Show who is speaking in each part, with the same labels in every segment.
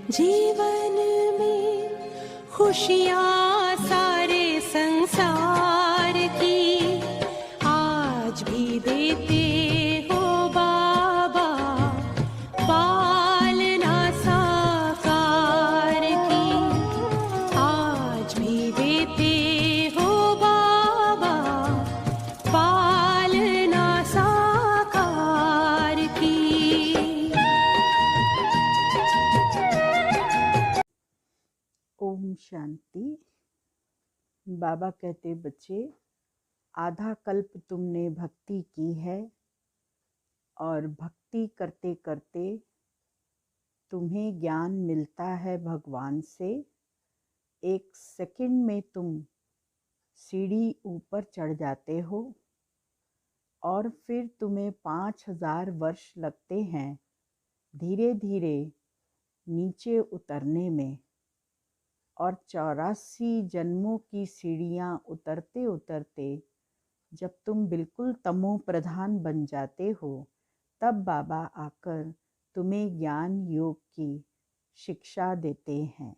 Speaker 1: जीवन में खुशियाँ सारे संसार की आज भी देते हो बाबा, पालना साकार की आज भी देते हो बाबा, पालना साकार की।
Speaker 2: ओम शांति। बाबा कहते, बच्चे, आधा कल्प तुमने भक्ति की है और भक्ति करते करते तुम्हें ज्ञान मिलता है भगवान से। 1 सेकंड में तुम सीढ़ी ऊपर चढ़ जाते हो और फिर तुम्हें 5000 वर्ष लगते हैं धीरे धीरे नीचे उतरने में। और 84 जन्मों की सीढ़ियाँ उतरते उतरते जब तुम बिल्कुल तमो प्रधान बन जाते हो, तब बाबा आकर तुम्हें ज्ञान योग की शिक्षा देते हैं।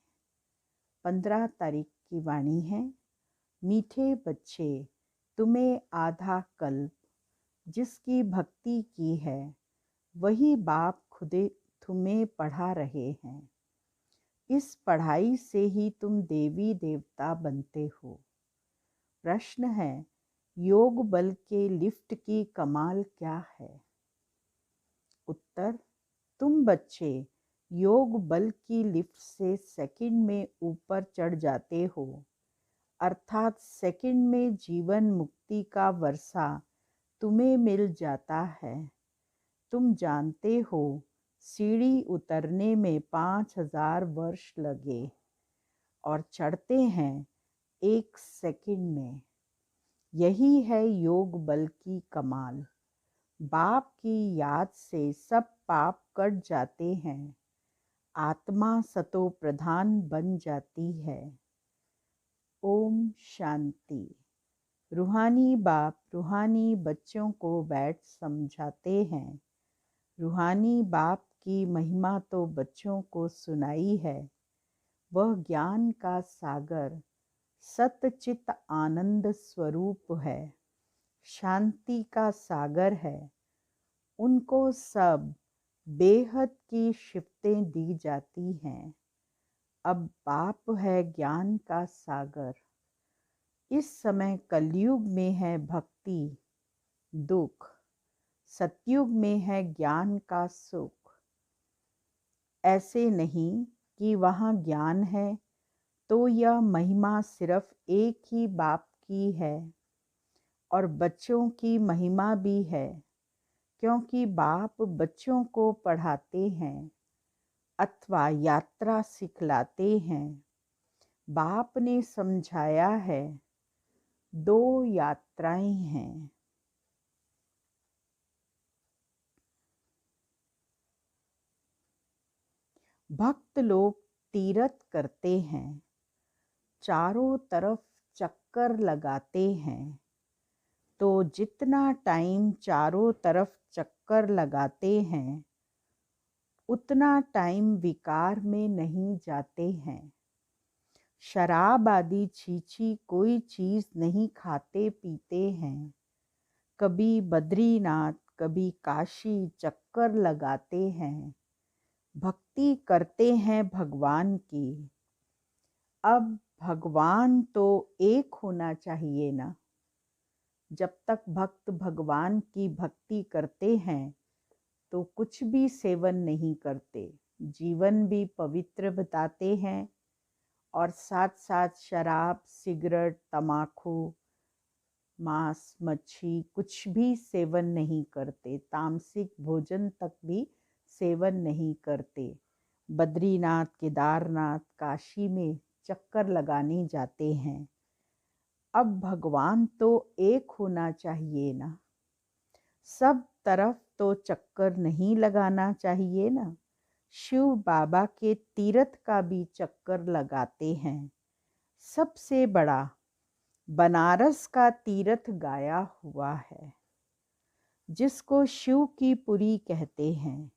Speaker 2: 15 तारीख की वाणी है। मीठे बच्चे, तुम्हें आधा कल्प जिसकी भक्ति की है, वही बाप खुदे तुम्हें पढ़ा रहे हैं। इस पढ़ाई से ही तुम देवी देवता बनते हो। प्रश्न है, योग बल के लिफ्ट की कमाल क्या है? उत्तर, तुम बच्चे योग बल की लिफ्ट से सेकंड में ऊपर चढ़ जाते हो, अर्थात सेकंड में जीवन मुक्ति का वर्षा तुम्हें मिल जाता है। तुम जानते हो सीढ़ी उतरने में 5000 वर्ष लगे और चढ़ते हैं 1 सेकंड में। यही है योग बल की कमाल। बाप की याद से सब पाप कट जाते हैं, आत्मा सतो प्रधान बन जाती है। ओम शांति। रूहानी बाप रूहानी बच्चों को बैठ समझाते हैं। रूहानी बाप की महिमा तो बच्चों को सुनाई है। वह ज्ञान का सागर सतचित आनंद स्वरूप है, शांति का सागर है। उनको सब बेहद की शिफ्तें दी जाती हैं। अब बाप है ज्ञान का सागर। इस समय कलयुग में है भक्ति दुख, सतयुग में है ज्ञान का सुख। ऐसे नहीं कि वहाँ ज्ञान है तो यह महिमा सिर्फ एक ही बाप की है, और बच्चों की महिमा भी है, क्योंकि बाप बच्चों को पढ़ाते हैं अथवा यात्रा सिखलाते हैं। बाप ने समझाया है 2 यात्राएं हैं। भक्त लोग तीर्थ करते हैं, चारों तरफ चक्कर लगाते हैं। तो जितना टाइम चारों तरफ चक्कर लगाते हैं, उतना टाइम विकार में नहीं जाते हैं। शराब आदि छीछी कोई चीज़ नहीं खाते पीते हैं। कभी बद्रीनाथ कभी काशी चक्कर लगाते हैं। भक्ति करते हैं भगवान की। अब भगवान तो एक होना चाहिए ना। जब तक भक्त भगवान की भक्ति करते हैं तो कुछ भी सेवन नहीं करते, जीवन भी पवित्र बताते हैं, और साथ साथ शराब सिगरेट तमाकू मांस मच्छी कुछ भी सेवन नहीं करते, तामसिक भोजन तक भी सेवन नहीं करते। बद्रीनाथ केदारनाथ काशी में चक्कर लगाने जाते हैं। अब भगवान तो एक होना चाहिए ना। सब तरफ तो चक्कर नहीं लगाना चाहिए ना। शिव बाबा के तीर्थ का भी चक्कर लगाते हैं। सबसे बड़ा बनारस का तीर्थ गाया हुआ है, जिसको शिव की पुरी कहते हैं।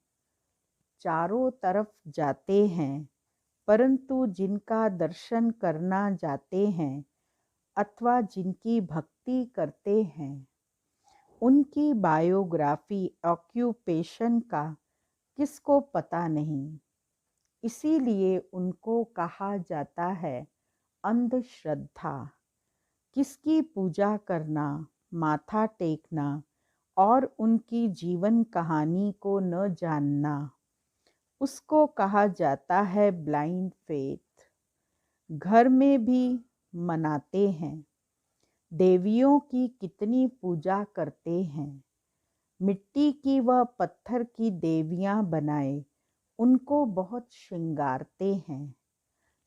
Speaker 2: चारों तरफ जाते हैं परंतु जिनका दर्शन करना जाते हैं अथवा जिनकी भक्ति करते हैं, उनकी बायोग्राफी ऑक्यूपेशन का किसको पता नहीं। इसीलिए उनको कहा जाता है अंधश्रद्धा। किसकी पूजा करना, माथा टेकना और उनकी जीवन कहानी को न जानना, उसको कहा जाता है ब्लाइंड फेथ। घर में भी मनाते हैं, देवियों की कितनी पूजा करते हैं, मिट्टी की व पत्थर की देवियां बनाए उनको बहुत श्रृंगारते हैं।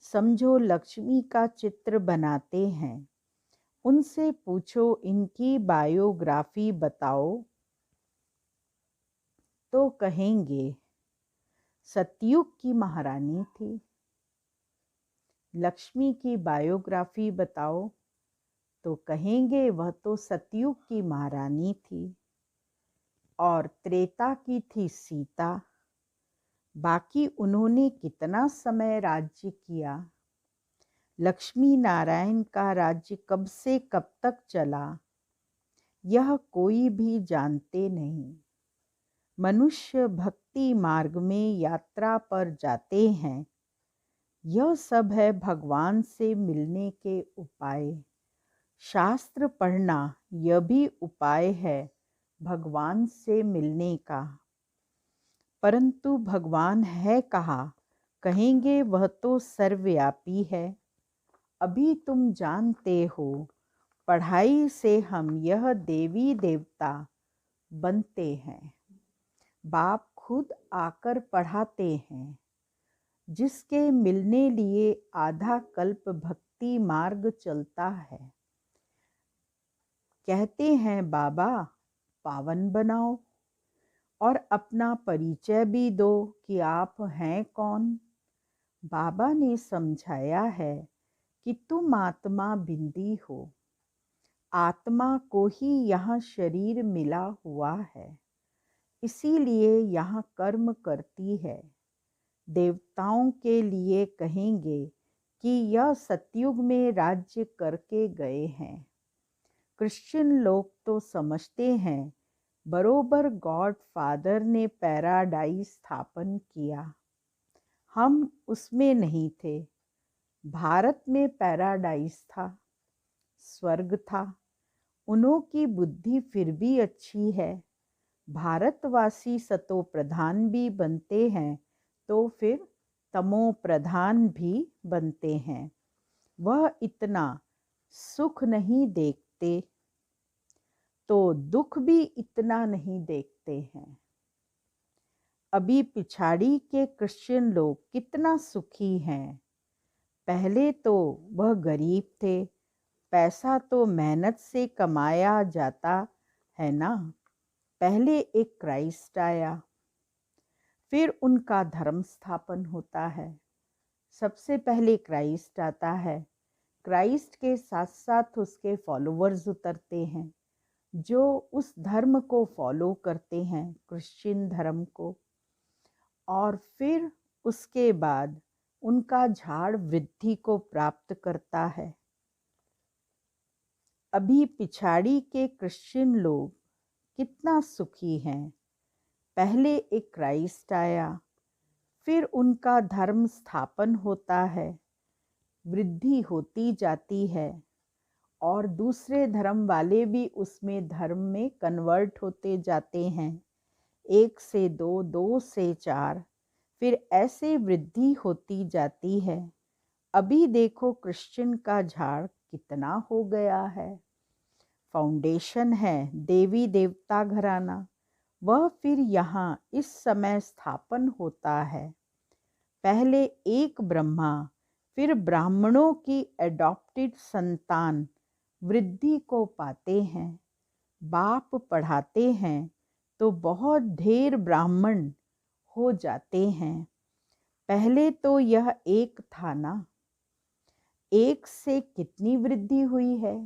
Speaker 2: समझो लक्ष्मी का चित्र बनाते हैं। उनसे पूछो इनकी बायोग्राफी बताओ तो कहेंगे सतयुग की महारानी थी। लक्ष्मी की बायोग्राफी बताओ तो कहेंगे वह तो सतयुग की महारानी थी। और त्रेता की थी सीता। बाकी उन्होंने कितना समय राज्य किया। लक्ष्मी नारायण का राज्य कब से कब तक चला, यह कोई भी जानते नहीं। मनुष्य भक्ति मार्ग में यात्रा पर जाते हैं। यह सब है भगवान से मिलने के उपाय। शास्त्र पढ़ना यह भी उपाय है भगवान से मिलने का। परंतु भगवान है कहाँ, कहेंगे वह तो सर्वव्यापी है। अभी तुम जानते हो, पढ़ाई से हम यह देवी देवता बनते हैं। बाप खुद आकर पढ़ाते हैं। जिसके मिलने लिए आधा कल्प भक्ति मार्ग चलता है। कहते हैं बाबा पावन बनाओ और अपना परिचय भी दो कि आप हैं कौन। बाबा ने समझाया है कि तुम आत्मा बिंदी हो। आत्मा को ही यहाँ शरीर मिला हुआ है, इसीलिए यहाँ कर्म करती है। देवताओं के लिए कहेंगे कि यह सतयुग में राज्य करके गए हैं। क्रिश्चियन लोग तो समझते हैं बरोबर गॉड फादर ने पैराडाइज स्थापन किया। हम उसमें नहीं थे। भारत में पैराडाइज था, स्वर्ग था। उन्हों की बुद्धि फिर भी अच्छी है। भारतवासी सतो प्रधान भी बनते हैं तो फिर तमो प्रधान भी बनते हैं। वह इतना सुख नहीं देखते तो दुख भी इतना नहीं देखते हैं। अभी पिछाड़ी के क्रिश्चियन लोग कितना सुखी हैं। पहले तो वह गरीब थे। पैसा तो मेहनत से कमाया जाता है ना। पहले एक क्राइस्ट आया, फिर उनका धर्म स्थापन होता है। सबसे पहले क्राइस्ट आता है। क्राइस्ट के साथ साथ उसके फॉलोवर्स उतरते हैं जो उस धर्म को फॉलो करते हैं, क्रिश्चियन धर्म को। और फिर उसके बाद उनका झाड़ वृद्धि को प्राप्त करता है। अभी पिछाड़ी के क्रिश्चियन लोग कितना सुखी हैं। पहले एक क्राइस्ट आया, फिर उनका धर्म स्थापन होता है, वृद्धि होती जाती है और दूसरे धर्म वाले भी उसमें धर्म में कन्वर्ट होते जाते हैं। 1 से 2, 2 से 4, फिर ऐसे वृद्धि होती जाती है। अभी देखो क्रिश्चियन का झाड़ कितना हो गया है। फाउंडेशन है देवी देवता घराना, वह फिर यहाँ इस समय स्थापन होता है। पहले एक ब्रह्मा, फिर ब्राह्मणों की एडॉप्टेड संतान वृद्धि को पाते हैं। बाप पढ़ाते हैं तो बहुत ढेर ब्राह्मण हो जाते हैं। पहले तो यह एक था ना, एक से कितनी वृद्धि हुई है।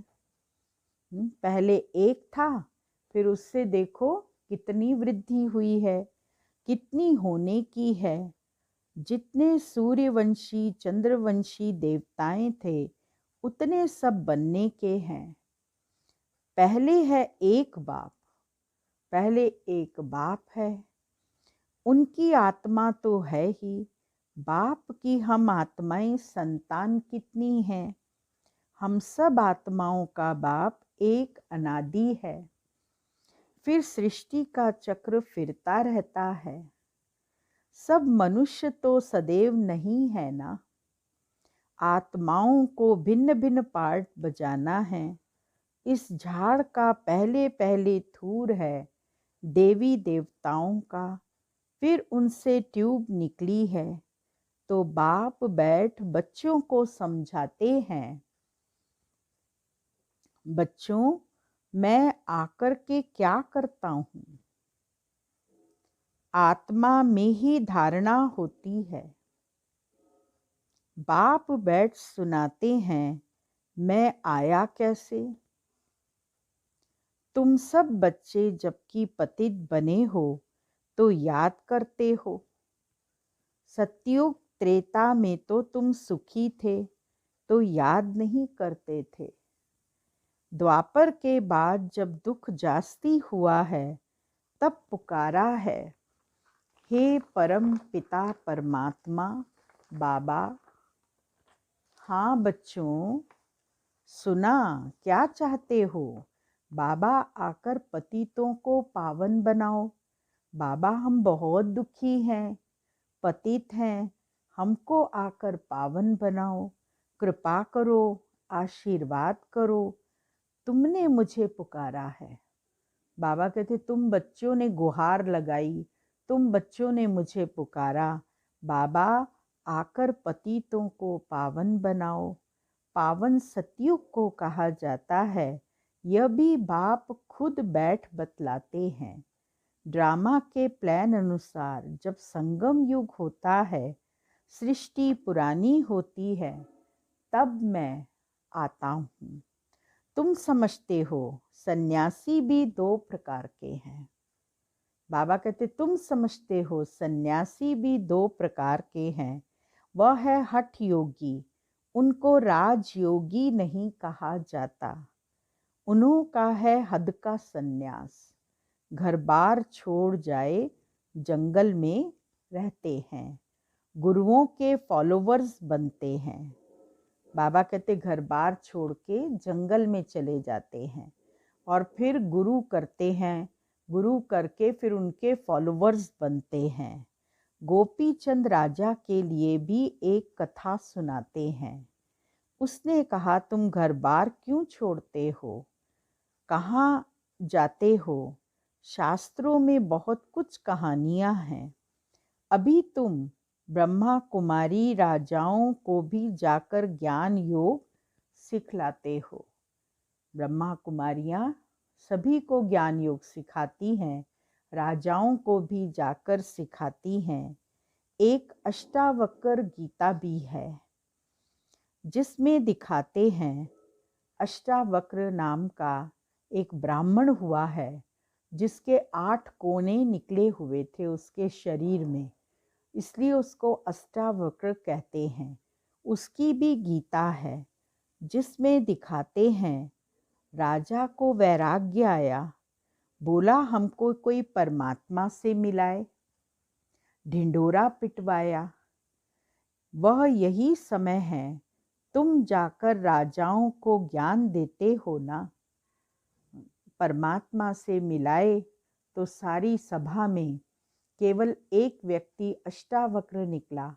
Speaker 2: पहले एक था, फिर उससे देखो कितनी वृद्धि हुई है, कितनी होने की है। जितने सूर्यवंशी चंद्रवंशी देवताएं थे उतने सब बनने के हैं। पहले है एक बाप, पहले एक बाप है, उनकी आत्मा तो है ही। बाप की हम आत्माएं संतान कितनी हैं? हम सब आत्माओं का बाप एक अनादि है। फिर सृष्टि का चक्र फिरता रहता है। सब मनुष्य तो सदैव नहीं है ना। आत्माओं को भिन्न भिन्न पार्ट बजाना है। इस झाड़ का पहले पहले थूर है देवी देवताओं का, फिर उनसे ट्यूब निकली है। तो बाप बैठ बच्चों को समझाते हैं, बच्चों मैं आकर के क्या करता हूँ? आत्मा में ही धारणा होती है। बाप बैठ सुनाते हैं, मैं आया कैसे? तुम सब बच्चे जबकि पतित बने हो तो याद करते हो। सतयुग त्रेता में तो तुम सुखी थे तो याद नहीं करते थे। द्वापर के बाद जब दुख जास्ती हुआ है तब पुकारा है, हे परम पिता परमात्मा बाबा। हाँ बच्चों, सुना क्या चाहते हो? बाबा आकर पतितों को पावन बनाओ। बाबा हम बहुत दुखी हैं, पतित हैं, हमको आकर पावन बनाओ, कृपा करो, आशीर्वाद करो, तुमने मुझे पुकारा है। बाबा कहते तुम बच्चों ने गुहार लगाई, तुम बच्चों ने मुझे पुकारा। बाबा आकर पतितों को पावन बनाओ। पावन सतयुग को कहा जाता है। यह भी बाप खुद बैठ बतलाते हैं। ड्रामा के प्लान अनुसार जब संगम युग होता है, सृष्टि पुरानी होती है, तब मैं आता हूँ। तुम समझते हो सन्यासी भी दो प्रकार के हैं। बाबा कहते तुम समझते हो सन्यासी भी दो प्रकार के हैं। वह है हठ योगी, उनको राजयोगी नहीं कहा जाता। उन्हों का है हद का सन्यास, घर बार छोड़ जाए जंगल में रहते हैं, गुरुओं के फॉलोवर्स बनते हैं। बाबा कहते घर बार छोड़ के जंगल में चले जाते हैं और फिर गुरु करते हैं, गुरु करके फिर उनके फॉलोवर्स बनते हैं। गोपी चंद राजा के लिए भी एक कथा सुनाते हैं। उसने कहा तुम घर बार क्यों छोड़ते हो, कहाँ जाते हो? शास्त्रों में बहुत कुछ कहानियाँ हैं। अभी तुम ब्रह्मा कुमारी राजाओं को भी जाकर ज्ञान योग सिखलाते हो। ब्रह्मा कुमारियाँ सभी को ज्ञान योग सिखाती हैं, राजाओं को भी जाकर सिखाती हैं। एक अष्टावक्र गीता भी है जिसमें दिखाते हैं अष्टावक्र नाम का एक ब्राह्मण हुआ है जिसके 8 कोने निकले हुए थे उसके शरीर में, इसलिए उसको अष्टावक्र कहते हैं। उसकी भी गीता है जिसमें दिखाते हैं राजा को वैराग्य आया, बोला हमको कोई परमात्मा से मिलाए, ढिंढोरा पिटवाया। वह यही समय है, तुम जाकर राजाओं को ज्ञान देते हो ना। परमात्मा से मिलाए तो सारी सभा में केवल एक व्यक्ति अष्टावक्र निकला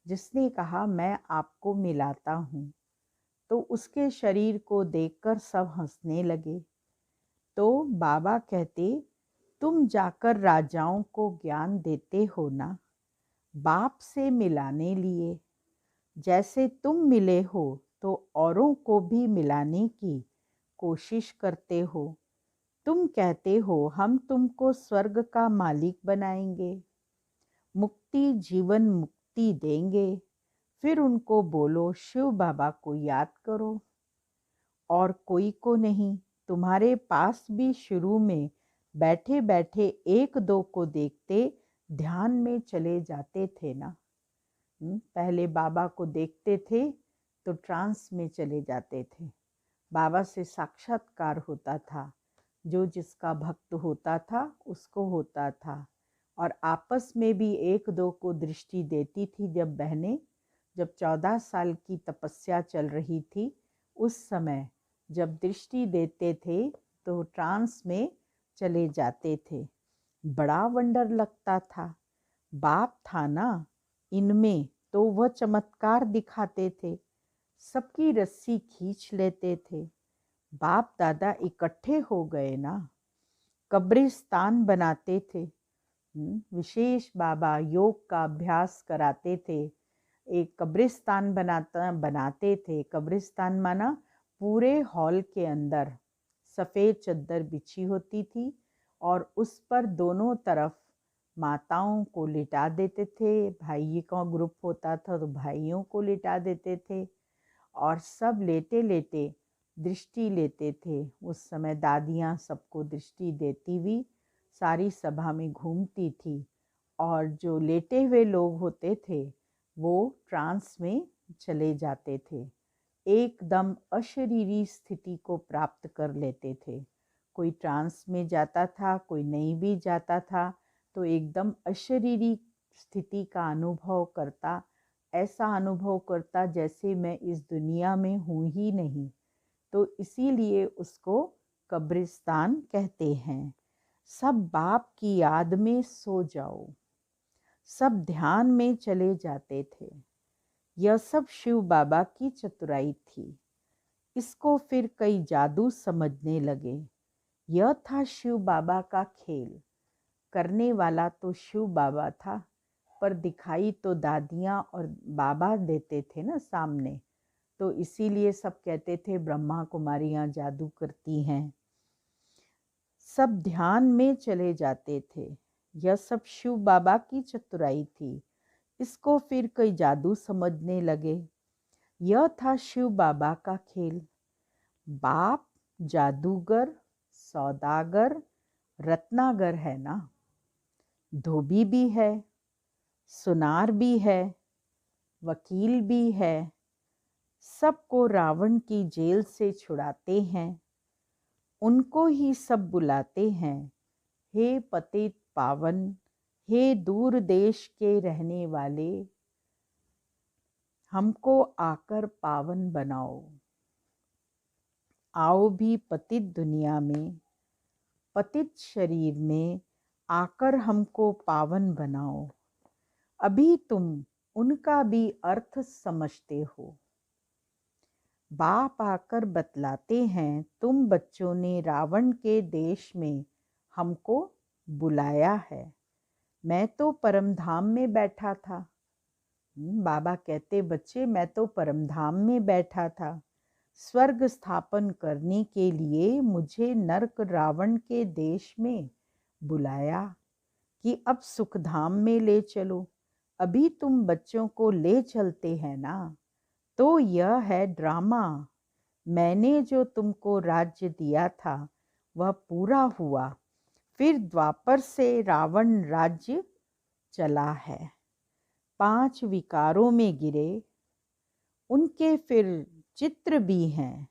Speaker 2: जिसने कहा मैं आपको मिलाता हूँ। तो उसके शरीर को देखकर सब हंसने लगे। तो बाबा कहते तुम जाकर राजाओं को ज्ञान देते हो ना, बाप से मिलाने लिए। जैसे तुम मिले हो तो औरों को भी मिलाने की कोशिश करते हो। तुम कहते हो हम तुमको स्वर्ग का मालिक बनाएंगे, मुक्ति जीवन मुक्ति देंगे। फिर उनको बोलो शिव बाबा को याद करो और कोई को नहीं। तुम्हारे पास भी शुरू में बैठे बैठे एक दो को देखते ध्यान में चले जाते थे ना। पहले बाबा को देखते थे तो ट्रांस में चले जाते थे, बाबा से साक्षात्कार होता था, जो जिसका भक्त होता था उसको होता था। और आपस में भी एक दो को दृष्टि देती थी। जब बहनें, जब 14 साल की तपस्या चल रही थी, उस समय जब दृष्टि देते थे तो ट्रांस में चले जाते थे। बड़ा वंडर लगता था। बाप था ना इनमें, तो वह चमत्कार दिखाते थे, सबकी रस्सी खींच लेते थे। बाप दादा इकट्ठे हो गए ना, कब्रिस्तान बनाते थे। विशेष बाबा योग का अभ्यास कराते थे, एक कब्रिस्तान बनाते थे। कब्रिस्तान माना पूरे हॉल के अंदर सफ़ेद चद्दर बिछी होती थी और उस पर दोनों तरफ माताओं को लिटा देते थे। भाई का ग्रुप होता था तो भाइयों को लिटा देते थे और सब लेटे लेटे दृष्टि लेते थे। उस समय दादियाँ सबको दृष्टि देती हुई सारी सभा में घूमती थी और जो लेटे हुए लोग होते थे वो ट्रांस में चले जाते थे, एकदम अशरीरी स्थिति को प्राप्त कर लेते थे। कोई ट्रांस में जाता था, कोई नहीं भी जाता था, तो एकदम अशरीरी स्थिति का अनुभव करता, ऐसा अनुभव करता जैसे मैं इस दुनिया में हूँ ही नहीं। तो इसीलिए उसको कब्रिस्तान कहते हैं। सब बाप की याद में सो जाओ, सब ध्यान में चले जाते थे। यह सब शिव बाबा की चतुराई थी। इसको फिर कई जादू समझने लगे। यह था शिव बाबा का खेल। करने वाला तो शिव बाबा था, पर दिखाई तो दादियाँ और बाबा देते थे ना सामने, तो इसीलिए सब कहते थे ब्रह्मा कुमारियाँ जादू करती हैं। सब ध्यान में चले जाते थे। यह सब शिव बाबा की चतुराई थी। इसको फिर कई जादू समझने लगे। यह था शिव बाबा का खेल। बाप जादूगर, सौदागर, रत्नागर है ना, धोबी भी है, सुनार भी है, वकील भी है। सबको रावण की जेल से छुड़ाते हैं। उनको ही सब बुलाते हैं, हे पतित पावन, हे दूर देश के रहने वाले, हमको आकर पावन बनाओ। आओ भी पतित दुनिया में, पतित शरीर में आकर हमको पावन बनाओ। अभी तुम उनका भी अर्थ समझते हो। बाप आकर बतलाते हैं, तुम बच्चों ने रावण के देश में हमको बुलाया है। मैं तो परमधाम में बैठा था। बाबा कहते, बच्चे मैं तो परमधाम में बैठा था। स्वर्ग स्थापन करने के लिए मुझे नरक रावण के देश में बुलाया कि अब सुखधाम में ले चलो। अभी तुम बच्चों को ले चलते हैं ना, तो यह है ड्रामा। मैंने जो तुमको राज्य दिया था वह पूरा हुआ। फिर द्वापर से रावण राज्य चला है। 5 विकारों में गिरे। उनके फिर चित्र भी हैं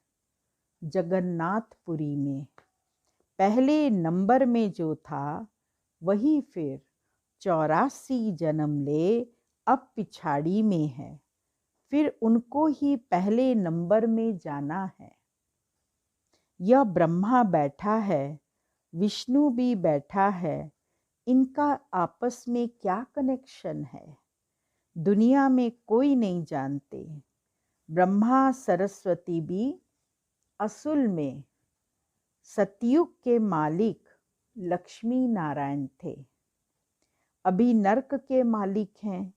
Speaker 2: जगन्नाथपुरी में। पहले नंबर में जो था वही फिर 84 जन्म ले अब पिछाड़ी में है। फिर उनको ही पहले नंबर में जाना है। यह ब्रह्मा बैठा है, विष्णु भी बैठा है। इनका आपस में क्या कनेक्शन है, दुनिया में कोई नहीं जानते। ब्रह्मा सरस्वती भी असुल में सतयुग के मालिक लक्ष्मी नारायण थे। अभी नरक के मालिक हैं।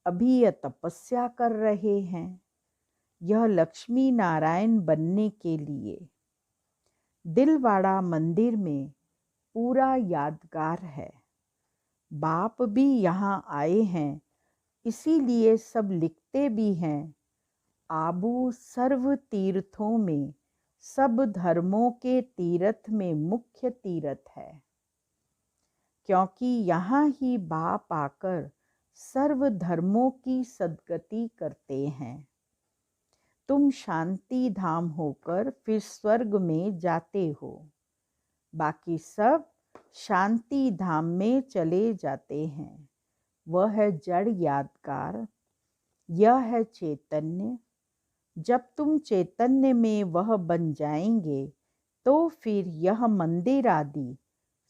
Speaker 2: अभी यह तपस्या कर रहे हैं, यह लक्ष्मी नारायण बनने के लिए। दिलवाड़ा मंदिर में पूरा यादगार है। बाप भी यहाँ आए हैं, इसीलिए सब लिखते भी हैं। आबू सर्व तीर्थों में, सब धर्मों के तीर्थ में मुख्य तीर्थ है, क्योंकि यहाँ ही बाप आकर सर्व धर्मों की सद्गति करते हैं। तुम शांति धाम होकर फिर स्वर्ग में जाते हो। बाकी सब शांति धाम में चले जाते हैं। वह है जड़ यादगार, यह है चैतन्य। जब तुम चैतन्य में वह बन जाएंगे तो फिर यह मंदिर आदि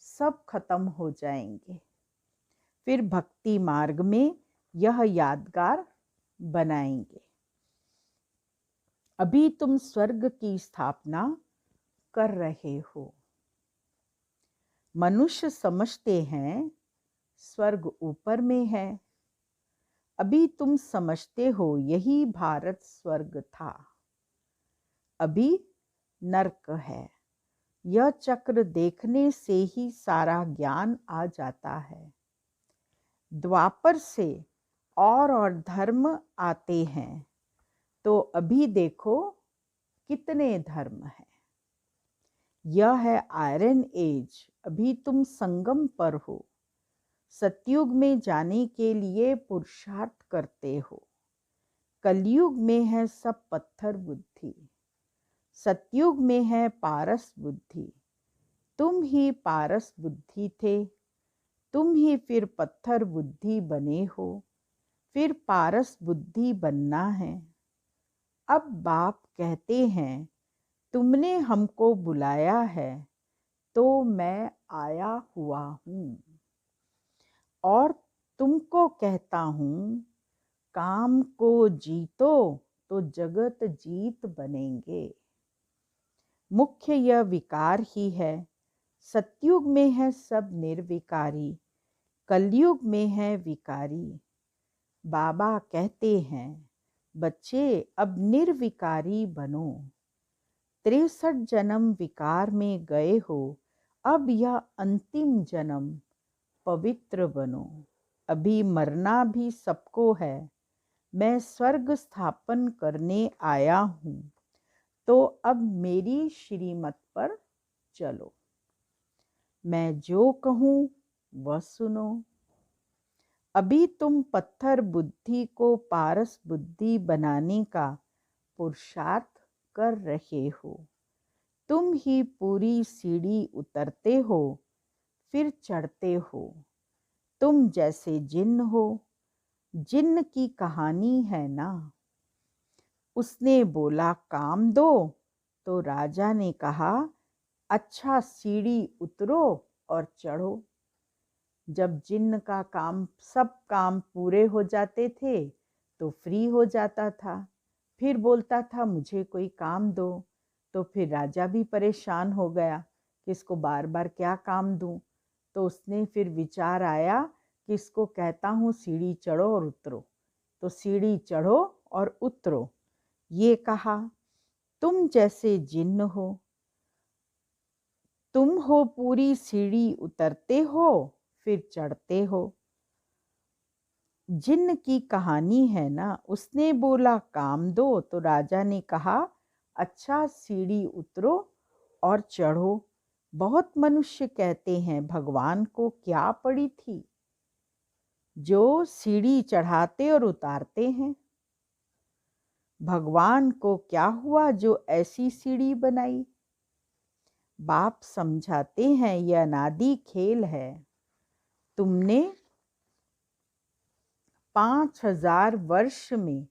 Speaker 2: सब खत्म हो जाएंगे। फिर भक्ति मार्ग में यह यादगार बनाएंगे। अभी तुम स्वर्ग की स्थापना कर रहे हो। मनुष्य समझते हैं स्वर्ग ऊपर में है। अभी तुम समझते हो यही भारत स्वर्ग था। अभी नर्क है। यह चक्र देखने से ही सारा ज्ञान आ जाता है। द्वापर से और धर्म आते हैं, तो अभी देखो कितने धर्म हैं। यह है आयरन एज। अभी तुम संगम पर हो। सतयुग में जाने के लिए पुरुषार्थ करते हो। कलयुग में है सब पत्थर बुद्धि, सतयुग में है पारस बुद्धि। तुम ही पारस बुद्धि थे, तुम ही फिर पत्थर बुद्धि बने हो, फिर पारस बुद्धि बनना है। अब बाप कहते हैं तुमने हमको बुलाया है तो मैं आया हुआ हूँ, और तुमको कहता हूँ काम को जीतो तो जगत जीत बनेंगे। मुख्य यह विकार ही है। सतयुग में है सब निर्विकारी, कलयुग में है विकारी। बाबा कहते हैं बच्चे अब निर्विकारी बनो। 63 जन्म विकार में गए हो, अब यह अंतिम जन्म पवित्र बनो। अभी मरना भी सबको है। मैं स्वर्ग स्थापन करने आया हूँ, तो अब मेरी श्रीमत पर चलो। मैं जो कहूँ वह सुनो। अभी तुम पत्थर बुद्धि को पारस बुद्धि बनाने का पुरुषार्थ कर रहे हो। तुम ही पूरी सीढ़ी उतरते हो फिर चढ़ते हो। तुम जैसे जिन्न हो। जिन्न की कहानी है ना। उसने बोला काम दो, तो राजा ने कहा अच्छा सीढ़ी उतरो और चढ़ो। जब जिन्न का सब काम पूरे हो जाते थे तो फ्री हो जाता था। फिर बोलता था मुझे कोई काम दो, तो फिर राजा भी परेशान हो गया कि इसको बार बार क्या काम दूं। तो उसने फिर विचार आया कि इसको कहता हूँ सीढ़ी चढ़ो और उतरो, तो सीढ़ी चढ़ो और उतरो। ये कहा तुम जैसे जिन्न हो। तुम हो पूरी सीढ़ी उतरते हो फिर चढ़ते हो। जिन्न की कहानी है ना। उसने बोला काम दो, तो राजा ने कहा अच्छा सीढ़ी उतरो और चढ़ो। बहुत मनुष्य कहते हैं भगवान को क्या पड़ी थी जो सीढ़ी चढ़ाते और उतारते हैं। भगवान को क्या हुआ जो ऐसी सीढ़ी बनाई। बाप समझाते हैं यह अनादि खेल है। तुमने 5000 वर्ष में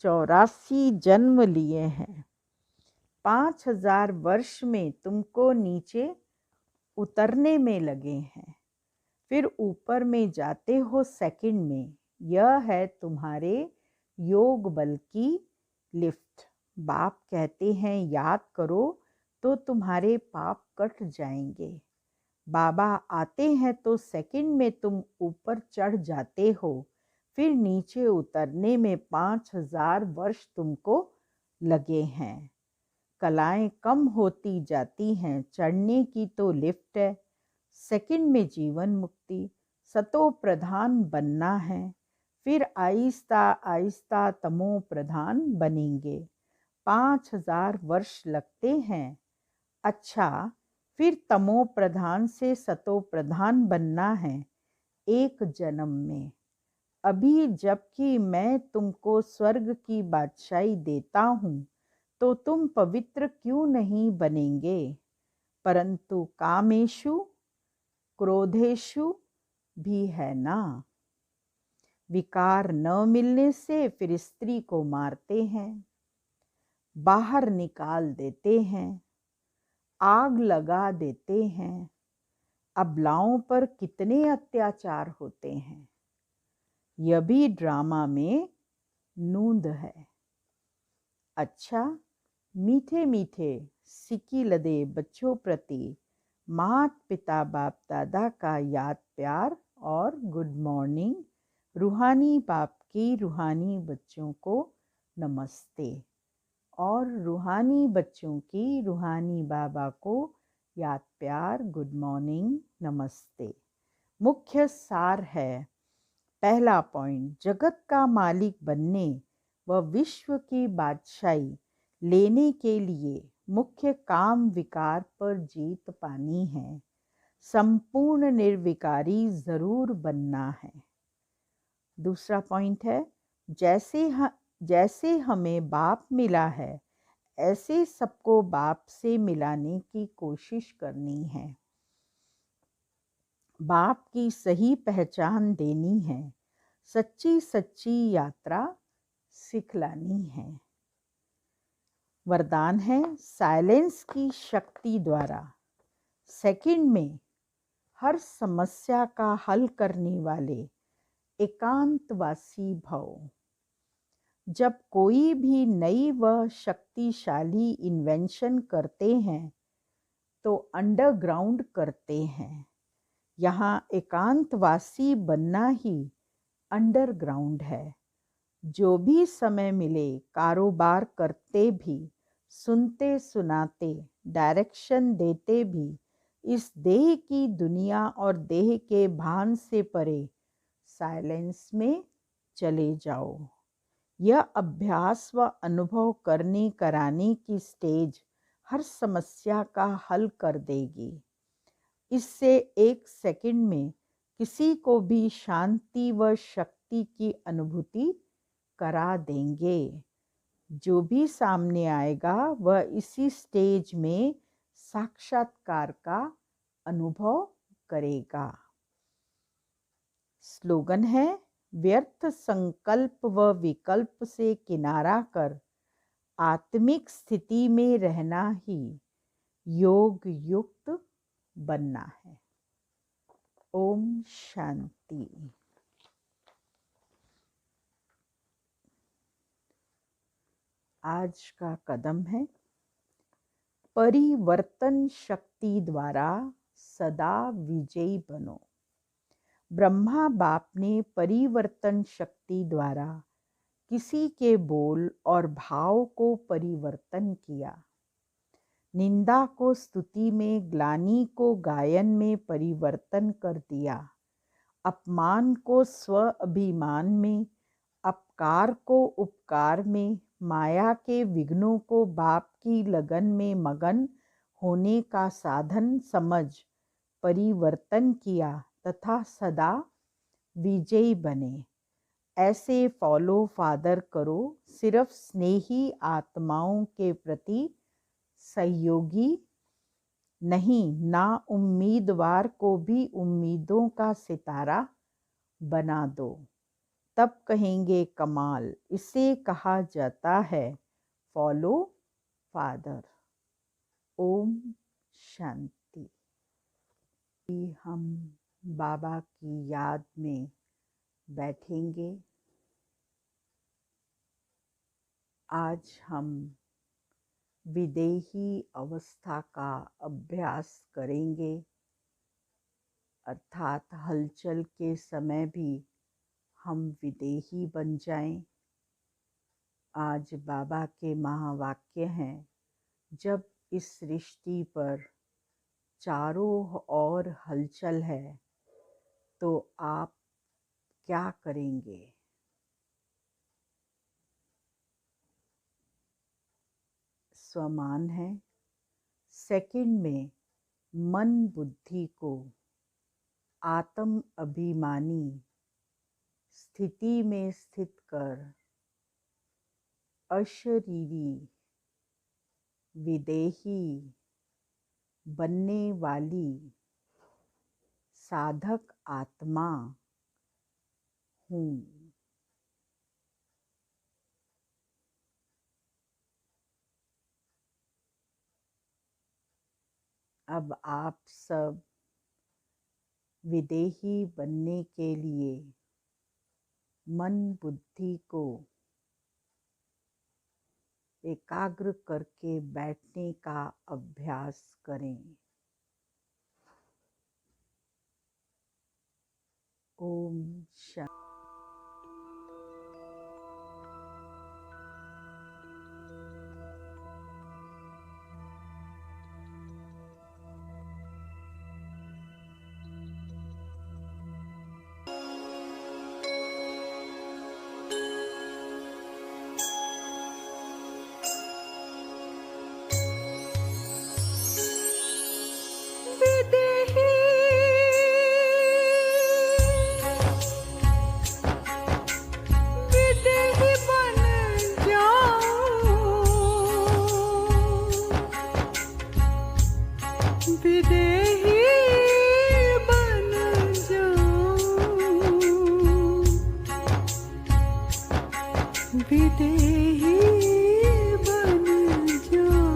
Speaker 2: 84 जन्म लिए हैं। 5000 वर्ष में तुमको नीचे उतरने में लगे हैं, फिर ऊपर में जाते हो सेकंड में। यह है तुम्हारे योग बल की लिफ्ट। बाप कहते हैं याद करो तो तुम्हारे पाप कट जाएंगे। बाबा आते हैं तो सेकंड में तुम ऊपर चढ़ जाते हो, फिर नीचे उतरने में 5000 वर्ष तुमको लगे हैं। कलाएं कम होती जाती हैं, चढ़ने की तो लिफ्ट है। सेकंड में जीवन मुक्ति, सतो प्रधान बनना है, फिर आहिस्ता आहिस्ता तमो प्रधान बनेंगे। 5000 वर्ष लगते हैं। अच्छा, फिर तमो प्रधान से सतो प्रधान बनना है 1 जन्म में। अभी जबकि मैं तुमको स्वर्ग की बादशाही देता हूँ, तो तुम पवित्र क्यों नहीं बनेंगे? परंतु कामेषु क्रोधेषु भी है ना। विकार न मिलने से फिर स्त्री को मारते हैं, बाहर निकाल देते हैं, आग लगा देते हैं। अबलाओं पर कितने अत्याचार होते हैं। यह भी ड्रामा में नूंद है। अच्छा, मीठे मीठे सिक्की लदे बच्चों प्रति मात पिता बाप दादा का याद प्यार और गुड मॉर्निंग। रूहानी बाप की रूहानी बच्चों को नमस्ते और रूहानी बच्चों की रूहानी बाबा को याद प्यार गुड मॉर्निंग नमस्ते। मुख्य सार है, पहला पॉइंट, जगत का मालिक बनने व विश्व की बादशाही लेने के लिए मुख्य काम विकार पर जीत पानी है। संपूर्ण निर्विकारी जरूर बनना है। दूसरा पॉइंट है, जैसे हमें बाप मिला है, ऐसे सबको बाप से मिलाने की कोशिश करनी है। बाप की सही पहचान देनी है, सच्ची सच्ची यात्रा सिखलानी है। वरदान है, साइलेंस की शक्ति द्वारा सेकंड में हर समस्या का हल करने वाले एकांतवासी भव। जब कोई भी नई व शक्तिशाली इन्वेंशन करते हैं तो अंडरग्राउंड करते हैं। यहाँ एकांतवासी बनना ही अंडरग्राउंड है। जो भी समय मिले कारोबार करते भी, सुनते सुनाते, डायरेक्शन देते भी, इस देह की दुनिया और देह के भान से परे साइलेंस में चले जाओ। यह अभ्यास व अनुभव करने कराने की स्टेज हर समस्या का हल कर देगी। इससे एक सेकंड में किसी को भी शांति व शक्ति की अनुभूति करा देंगे। जो भी सामने आएगा वह इसी स्टेज में साक्षात्कार का अनुभव करेगा। स्लोगन है, व्यर्थ संकल्प व विकल्प से किनारा कर आत्मिक स्थिति में रहना ही योग युक्त बनना है। ओम शांति। आज का कदम है, परिवर्तन शक्ति द्वारा सदा विजयी बनो। ब्रह्मा बाप ने परिवर्तन शक्ति द्वारा किसी के बोल और भाव को परिवर्तन किया। निंदा को स्तुति में, ग्लानि को गायन में परिवर्तन कर दिया। अपमान को स्व अभिमान में, अपकार को उपकार में, माया के विघ्नों को बाप की लगन में मगन होने का साधन समझ परिवर्तन किया तथा सदा विजयी बने। ऐसे फॉलो फादर करो, सिर्फ स्नेही आत्माओं के प्रति सहयोगी नहीं, ना उम्मीदवार को भी उम्मीदों का सितारा बना दो, तब कहेंगे कमाल। इसे कहा जाता है फॉलो फादर। ओम शांति। हम बाबा की याद में बैठेंगे। आज हम विदेही अवस्था का अभ्यास करेंगे, अर्थात हलचल के समय भी हम विदेही बन जाएं। आज बाबा के महावाक्य हैं, जब इस सृष्टि पर चारों ओर हलचल है तो आप क्या करेंगे? स्वमान है, सेकंड में मन बुद्धि को आत्म अभिमानी स्थिति में स्थित कर अशरीरी विदेही बनने वाली साधक आत्मा हूँ। अब आप सब विदेही बनने के लिए मन बुद्धि को एकाग्र करके बैठने का अभ्यास करें। ओम शांति।
Speaker 1: विदेही विदेही बन जाऊं, विदेही बन जाऊं, विदेही बन जाऊं।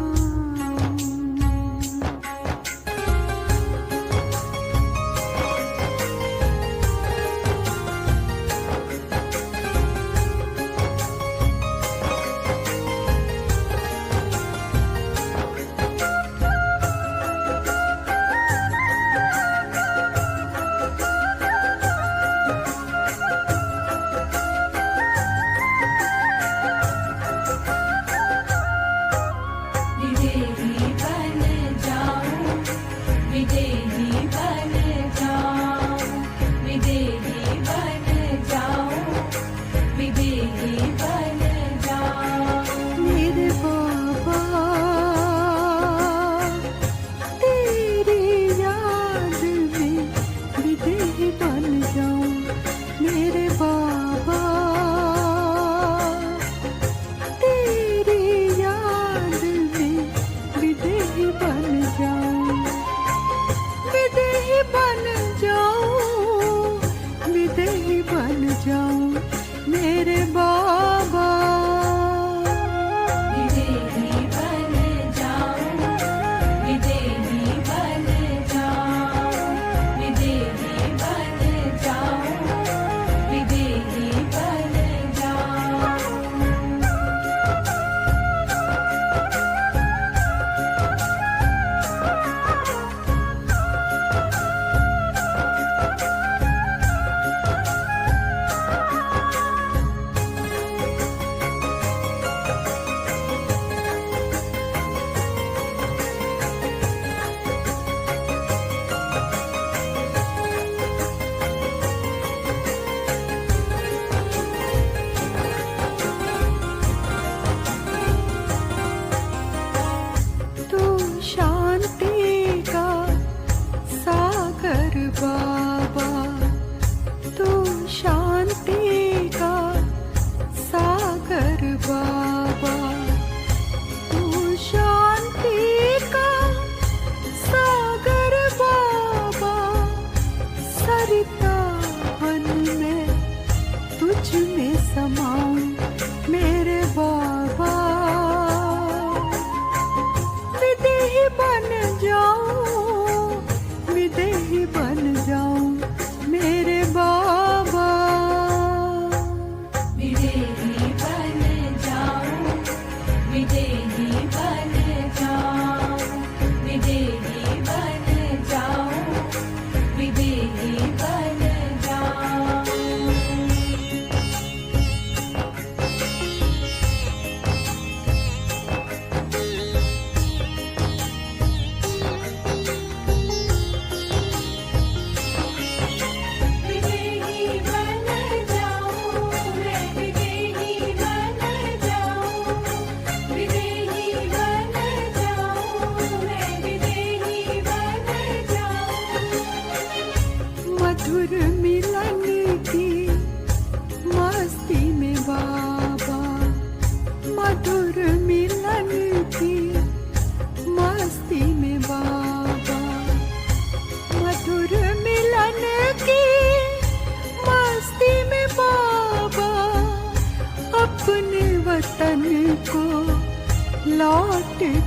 Speaker 1: लौट